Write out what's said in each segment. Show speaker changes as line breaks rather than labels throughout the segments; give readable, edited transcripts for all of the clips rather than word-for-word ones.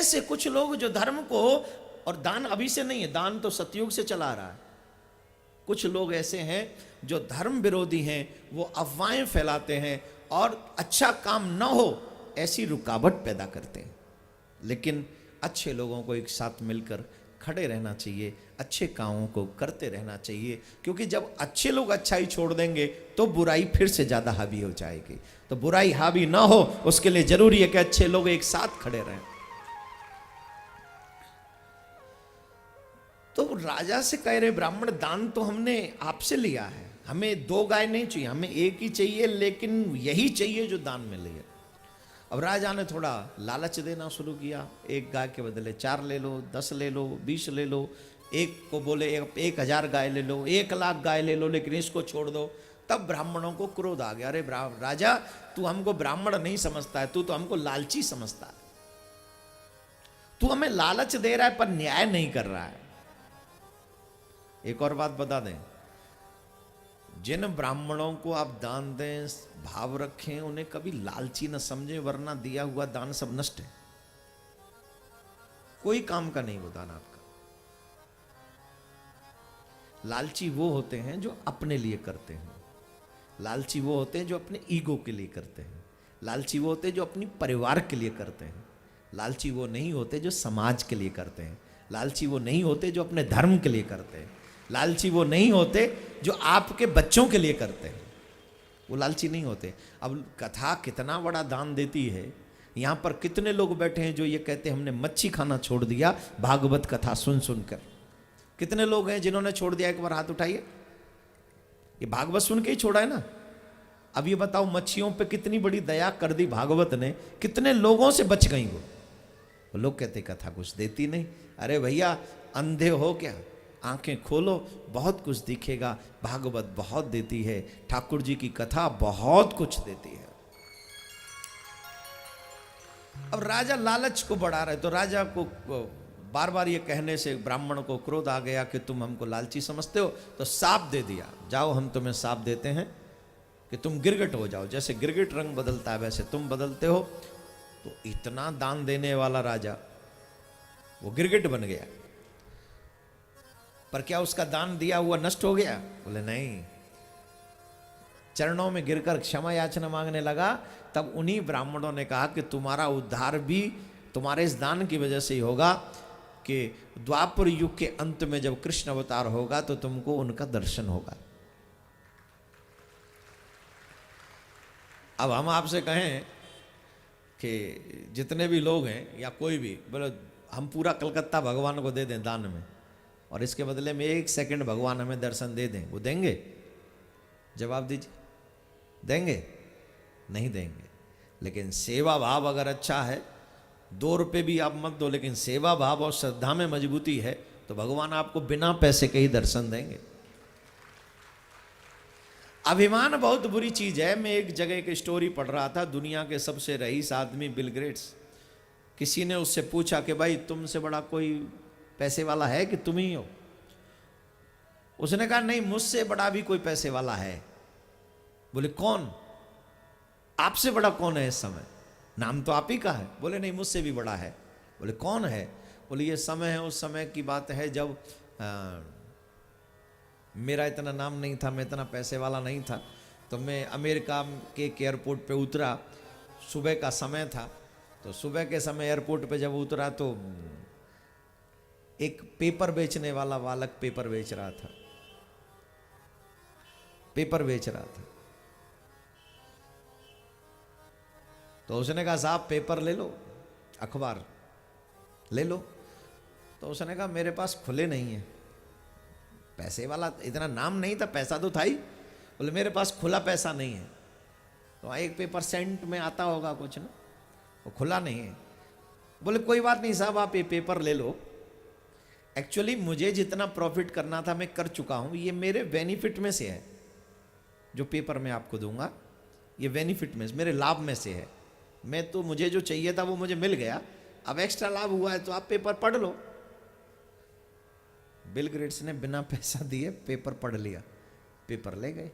ऐसे कुछ लोग जो धर्म को, और दान अभी से नहीं है, दान तो सतयुग से चला रहा है, कुछ लोग ऐसे हैं जो धर्म विरोधी हैं, वो अफवाहें फैलाते हैं और अच्छा काम न हो ऐसी रुकावट पैदा करते हैं। लेकिन अच्छे लोगों को एक साथ मिलकर खड़े रहना चाहिए, अच्छे कामों को करते रहना चाहिए, क्योंकि जब अच्छे लोग अच्छाई छोड़ देंगे तो बुराई फिर से ज़्यादा हावी हो जाएगी। तो बुराई हावी ना हो उसके लिए जरूरी है कि अच्छे लोग एक साथ खड़े रहें। तो राजा से कह रहे ब्राह्मण, दान तो हमने आपसे लिया है, हमें 2 गाय नहीं चाहिए, हमें एक ही चाहिए, लेकिन यही चाहिए जो दान में लिए। अब राजा ने थोड़ा लालच देना शुरू किया, 1 गाय के बदले 4 ले लो, 10 ले लो, 20 ले लो, एक को बोले 1000 गाय ले लो, 1,00,000 गाय ले लो, लेकिन इसको छोड़ दो। तब ब्राह्मणों को क्रोध आ गया, अरे राजा, तू हमको ब्राह्मण नहीं समझता है, तू तो हमको लालची समझता है, तू हमें लालच दे रहा है पर न्याय नहीं कर रहा है। एक और बात बता दें, जिन ब्राह्मणों को आप दान दें, भाव रखें, उन्हें कभी लालची न समझें, वरना दिया हुआ दान सब नष्ट है, कोई काम का नहीं वो दान आपका। लालची वो होते हैं जो अपने लिए करते हैं, लालची वो होते हैं जो अपने ईगो के लिए करते हैं, लालची वो होते हैं जो अपनी परिवार के लिए करते हैं, लालची वो नहीं होते जो समाज के लिए करते हैं, लालची वो नहीं होते जो अपने धर्म के लिए करते हैं, लालची वो नहीं होते जो आपके बच्चों के लिए करते हैं, वो लालची नहीं होते। अब कथा कितना बड़ा दान देती है, यहाँ पर कितने लोग बैठे हैं जो ये कहते हैं हमने मच्छी खाना छोड़ दिया भागवत कथा सुन सुनकर। कितने लोग हैं जिन्होंने छोड़ दिया, एक बार हाथ उठाइए। ये भागवत सुन के ही छोड़ा है ना। अब ये बताओ, मच्छियों पे कितनी बड़ी दया कर दी भागवत ने, कितने लोगों से बच गई वो लोग कहते कथा कुछ देती नहीं। अरे भैया, अंधे हो क्या, आंखें खोलो, बहुत कुछ दिखेगा, भागवत बहुत देती है, ठाकुर जी की कथा बहुत कुछ देती है। अब राजा लालच को बढ़ा रहे, तो राजा को बार बार ये कहने से ब्राह्मण को क्रोध आ गया कि तुम हमको लालची समझते हो, तो साप दे दिया, जाओ हम तुम्हें साप देते हैं कि तुम गिरगिट हो जाओ, जैसे गिरगिट रंग बदलता है वैसे तुम बदलते हो। तो इतना दान देने वाला राजा वो गिरगिट बन गया। पर क्या उसका दान दिया हुआ नष्ट हो गया? बोले नहीं। चरणों में गिरकर क्षमा याचना मांगने लगा। तब उन्हीं ब्राह्मणों ने कहा कि तुम्हारा उद्धार भी तुम्हारे इस दान की वजह से ही होगा, कि द्वापर युग के अंत में जब कृष्ण अवतार होगा तो तुमको उनका दर्शन होगा। अब हम आपसे कहें कि जितने भी लोग हैं या कोई भी बोले हम पूरा कलकत्ता भगवान को दे दें दान में, और इसके बदले में 1 सेकंड भगवान हमें दर्शन दे दें, वो देंगे? जवाब दीजिए, देंगे? नहीं देंगे। लेकिन सेवा भाव अगर अच्छा है, 2 रुपये भी आप मत दो, लेकिन सेवा भाव और श्रद्धा में मजबूती है तो भगवान आपको बिना पैसे के ही दर्शन देंगे। अभिमान बहुत बुरी चीज है। मैं एक जगह की स्टोरी पढ़ रहा था, दुनिया के सबसे रईस आदमी बिल गेट्स, किसी ने उससे पूछा कि भाई तुमसे बड़ा कोई पैसे वाला है कि तुम ही हो? उसने कहा नहीं, मुझसे बड़ा भी कोई पैसे वाला है। बोले कौन? आपसे बड़ा कौन है इस समय? नाम तो आप ही का है। बोले नहीं, मुझसे भी बड़ा है। बोले कौन है? बोले ये समय है, उस समय की बात है जब मेरा इतना नाम नहीं था, मैं इतना पैसे वाला नहीं था, तो मैं अमेरिका के एक एयरपोर्ट पे उतरा, सुबह का समय था, तो सुबह के समय एयरपोर्ट पे जब उतरा तो एक पेपर बेचने वाला बालक पेपर बेच रहा था, पेपर बेच रहा था। तो उसने कहा साहब पेपर ले लो, अखबार ले लो। तो उसने कहा मेरे पास खुले नहीं है, पैसे वाला इतना नाम नहीं था, पैसा तो था ही। बोले मेरे पास खुला पैसा नहीं है। तो एक पेपर सेंट में आता होगा कुछ ना, वो खुला नहीं है। बोले कोई बात नहीं साहब, आप ये पेपर ले लो, एक्चुअली मुझे जितना प्रॉफिट करना था मैं कर चुका हूँ, ये मेरे बेनिफिट में से है, जो पेपर मैं आपको दूंगा ये बेनिफिट में, मेरे लाभ में से है। मैं तो मुझे जो चाहिए था वो मुझे मिल गया, अब एक्स्ट्रा लाभ हुआ है तो आप पेपर पढ़ लो। बिल गेट्स ने बिना पैसा दिए पेपर पढ़ लिया, पेपर ले गए।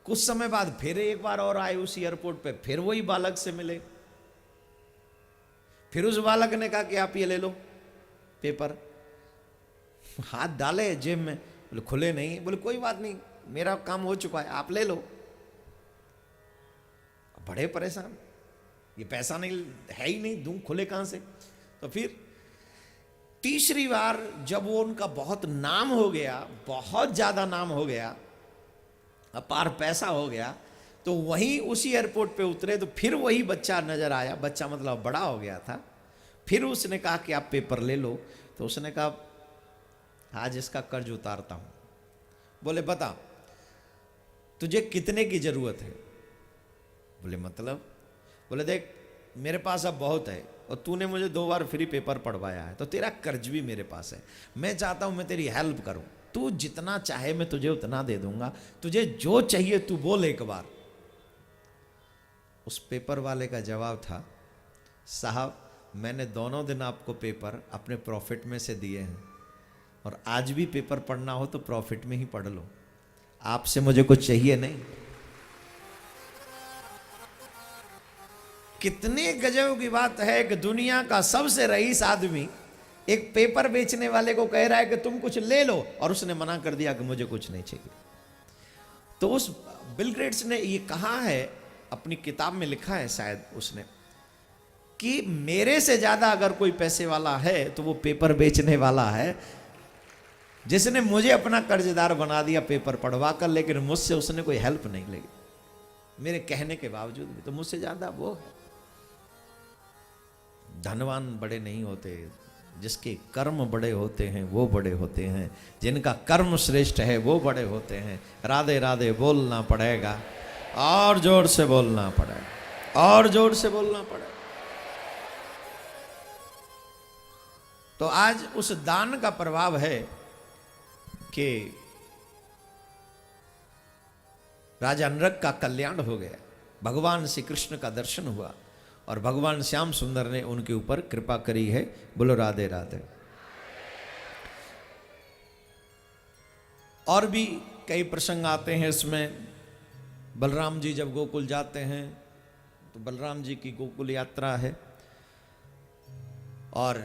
कुछ समय बाद फिर एक बार और आए उस एयरपोर्ट पे, फिर वही बालक से मिले, फिर उस बालक ने कहा कि आप ये ले लो पेपर। हाथ डाले जेब में, बोले खुले नहीं। बोले कोई बात नहीं, मेरा काम हो चुका है, आप ले लो। बड़े परेशान, ये पैसा नहीं है ही नहीं, दूं खुले कहां से। तो फिर तीसरी बार जब वो उनका बहुत नाम हो गया, बहुत ज्यादा नाम हो गया, अपार पैसा हो गया, तो वहीं उसी एयरपोर्ट पे उतरे तो फिर वही बच्चा नजर आया। बच्चा मतलब बड़ा हो गया था। फिर उसने कहा कि आप पेपर ले लो। तो उसने कहा आज इसका कर्ज उतारता हूं। बोले बता तुझे कितने की जरूरत है। बोले मतलब। बोले देख मेरे पास अब बहुत है और तूने मुझे 2 बार फ्री पेपर पढ़वाया है, तो तेरा कर्ज भी मेरे पास है। मैं चाहता हूं मैं तेरी हेल्प करूं, तू जितना चाहे मैं तुझे उतना दे दूंगा, तुझे जो चाहिए तू बोल एक बार। उस पेपर वाले का जवाब था, साहब मैंने दोनों दिन आपको पेपर अपने प्रॉफिट में से दिए हैं, और आज भी पेपर पढ़ना हो तो प्रॉफिट में ही पढ़ लो, आपसे मुझे कुछ चाहिए नहीं। कितने गजब की बात है कि दुनिया का सबसे रईस आदमी एक पेपर बेचने वाले को कह रहा है कि तुम कुछ ले लो, और उसने मना कर दिया कि मुझे कुछ नहीं चाहिए। तो उस बिल गेट्स ने ये कहा है, अपनी किताब में लिखा है शायद उसने, कि मेरे से ज्यादा अगर कोई पैसे वाला है तो वो पेपर बेचने वाला है, जिसने मुझे अपना कर्जदार बना दिया पेपर पढ़वा कर, लेकिन मुझसे उसने कोई हेल्प नहीं ली मेरे कहने के बावजूद भी। तो मुझसे ज्यादा वो है। धनवान बड़े नहीं होते, जिसके कर्म बड़े होते हैं वो बड़े होते हैं, जिनका कर्म श्रेष्ठ है वो बड़े होते हैं। राधे राधे बोलना पड़ेगा, और जोर से बोलना पड़ेगा, और जोर से बोलना पड़ेगा। तो आज उस दान का प्रभाव है कि राजा नरक का कल्याण हो गया, भगवान श्री कृष्ण का दर्शन हुआ, और भगवान श्याम सुंदर ने उनके ऊपर कृपा करी है। बोलो राधे राधे। और भी कई प्रसंग आते हैं इसमें। बलराम जी जब गोकुल जाते हैं तो बलराम जी की गोकुल यात्रा है, और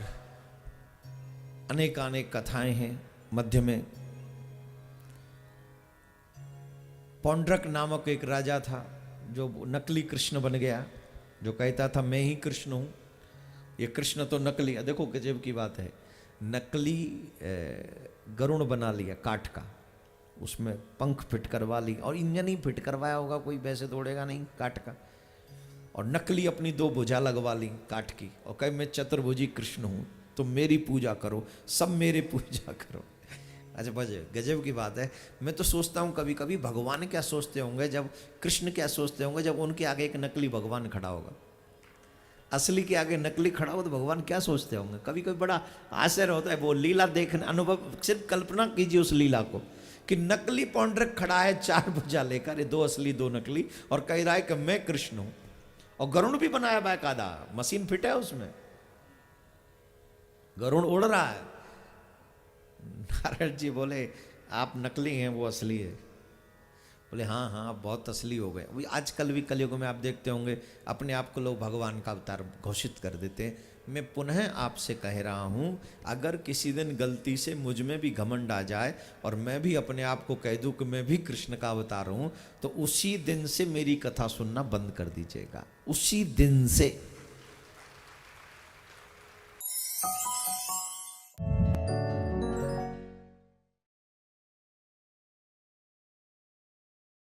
अनेक कथाएं हैं। मध्य में पौंड्रक नामक एक राजा था जो नकली कृष्ण बन गया, जो कहता था मैं ही कृष्ण हूं। ये कृष्ण तो नकली, देखो गजब की बात है, नकली गरुड़ बना लिया काठ का, उसमें पंख फिट करवा ली, और इंजन ही फिट करवाया होगा, कोई वैसे दौड़ेगा नहीं काठ का, और नकली अपनी 2 भुजा लगवा ली काठ की, और कहे मैं चतुर्भुजी कृष्ण हूं, तुम मेरी पूजा करो, सब मेरे पूजा करो। अच्छा बजे गजब की बात है। मैं तो सोचता हूँ कभी कभी भगवान क्या सोचते होंगे, जब कृष्ण क्या सोचते होंगे जब उनके आगे एक नकली भगवान खड़ा होगा, असली के आगे नकली खड़ा हो तो भगवान क्या सोचते होंगे। कभी कभी बड़ा आश्चर्य होता है। वो लीला देखने, अनुभव, सिर्फ कल्पना कीजिए उस लीला को कि नकली पौंड्रक खड़ा है 4 भुजा लेकर, 2 असली 2 नकली, और कह रहा है कि मैं कृष्ण हूं, और गरुड़ भी बनाया बाकायदा, मशीन फिट है उसमें, गरुड़ उड़ रहा है। नारद जी बोले आप नकली हैं वो असली है। बोले हाँ हाँ आप बहुत असली हो गए। आजकल भी कलयुग में आप देखते होंगे अपने आप को लोग भगवान का अवतार घोषित कर देते हैं। मैं पुनः आपसे कह रहा हूँ, अगर किसी दिन गलती से मुझ में भी घमंड आ जाए और मैं भी अपने आप को कह दूँ कि मैं भी कृष्ण का अवतार हूँ, तो उसी दिन से मेरी कथा सुनना बंद कर दीजिएगा, उसी दिन से।